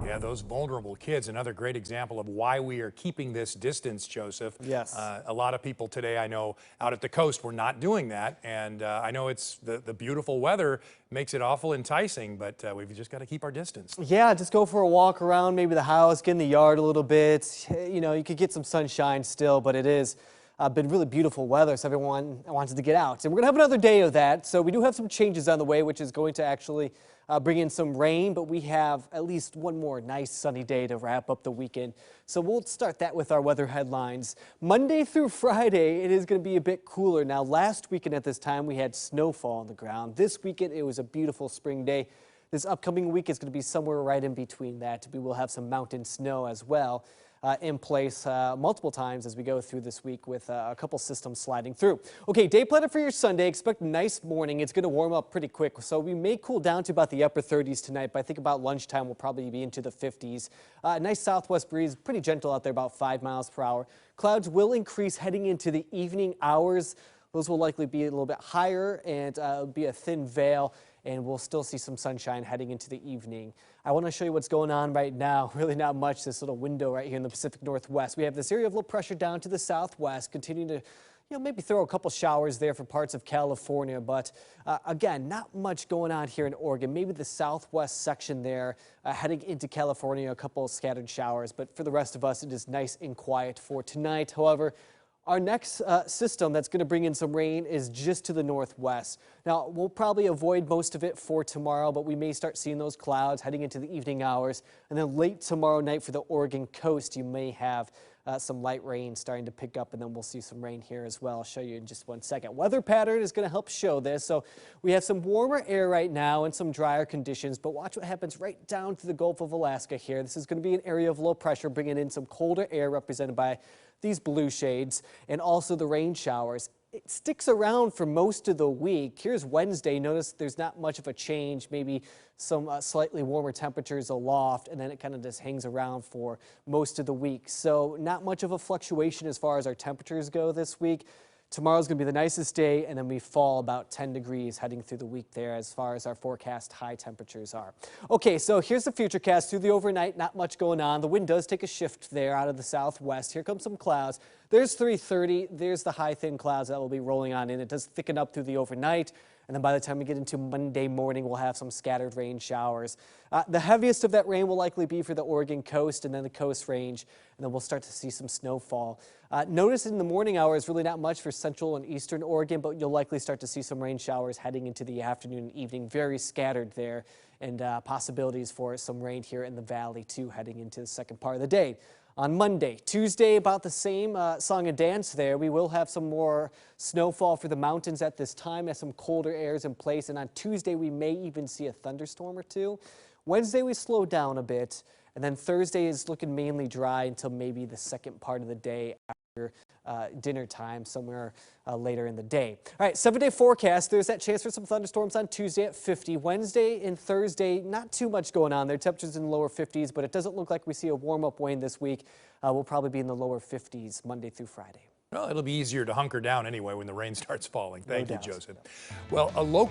Yeah, those vulnerable kids, another great example of why we are keeping this distance, Joseph. Yes. A lot of people today, I know, out at the coast, we're not doing that. And I know it's the beautiful weather makes it awful enticing, but we've just got to keep our distance. Yeah, just go for a walk around maybe the house, get in the yard a little bit. You know, you could get some sunshine still, but it is been really beautiful weather, so everyone wants to get out. And we're going to have another day of that, so we do have some changes on the way, which is going to actually bring in some rain, but we have at least one more nice sunny day to wrap up the weekend. So we'll start that with our weather headlines. Monday through Friday, it is going to be a bit cooler. Now, last weekend at this time, we had snowfall on the ground. This weekend, it was a beautiful spring day. This upcoming week is going to be somewhere right in between that. We will have some mountain snow as well in place multiple times as we go through this week with a couple systems sliding through. Okay, day planner for your Sunday. Expect a nice morning. It's going to warm up pretty quick, so we may cool down to about the upper 30s tonight, but I think about lunchtime we'll probably be into the 50s. Nice southwest breeze, pretty gentle out there, about 5 miles per hour. Clouds will increase heading into the evening hours. Those will likely be a little bit higher and be a thin veil, and we'll still see some sunshine heading into the evening. I want to show you what's going on right now. Really not much, this little window right here in the Pacific Northwest. We have this area of low pressure down to the southwest, continuing to maybe throw a couple showers there for parts of California, but again, not much going on here in Oregon. Maybe the southwest section there heading into California, a couple of scattered showers, but for the rest of us, it is nice and quiet for tonight. However, our next system that's going to bring in some rain is just to the northwest. Now, we'll probably avoid most of it for tomorrow, but we may start seeing those clouds heading into the evening hours. And then late tomorrow night for the Oregon coast, you may have some light rain starting to pick up, and then we'll see some rain here as well. I'll show you in just one second. Weather pattern is going to help show this. So we have some warmer air right now and some drier conditions, but watch what happens right down to the Gulf of Alaska here. This is going to be an area of low pressure, bringing in some colder air represented by these blue shades and also the rain showers. It sticks around for most of the week. Here's Wednesday. Notice there's not much of a change, maybe some slightly warmer temperatures aloft, and then it kind of just hangs around for most of the week. So not much of a fluctuation as far as our temperatures go this week. Tomorrow's going to be the nicest day, and then we fall about 10 degrees heading through the week there as far as our forecast high temperatures are. Okay, so here's the FUTURECAST through the overnight. Not much going on. The wind does take a shift there out of the southwest. Here comes some clouds. There's 330. There's the high thin clouds that will be rolling on in. It does thicken up through the overnight. And then by the time we get into Monday morning, we'll have some scattered rain showers. The heaviest of that rain will likely be for the Oregon coast and then the coast range, and then we'll start to see some snowfall. Notice in the morning hours, really not much for central and eastern Oregon, but you'll likely start to see some rain showers heading into the afternoon and evening, very scattered there, and possibilities for some rain here in the valley too, heading into the second part of the day. On Monday, Tuesday, about the same song and dance there. We will have some more snowfall for the mountains at this time as some colder airs in place. And on Tuesday, we may even see a thunderstorm or two. Wednesday, we slow down a bit. And then Thursday is looking mainly dry until maybe the second part of the day after dinner time, somewhere later in the day. All right, 7-day forecast. There's that chance for some thunderstorms on Tuesday at 50. Wednesday and Thursday, not too much going on there. Temperatures in the lower 50s, but it doesn't look like we see a warm-up wane this week. We'll probably be in the lower 50s Monday through Friday. Well, it'll be easier to hunker down anyway when the rain starts falling. Thank you, doubt. Joseph. Well, a local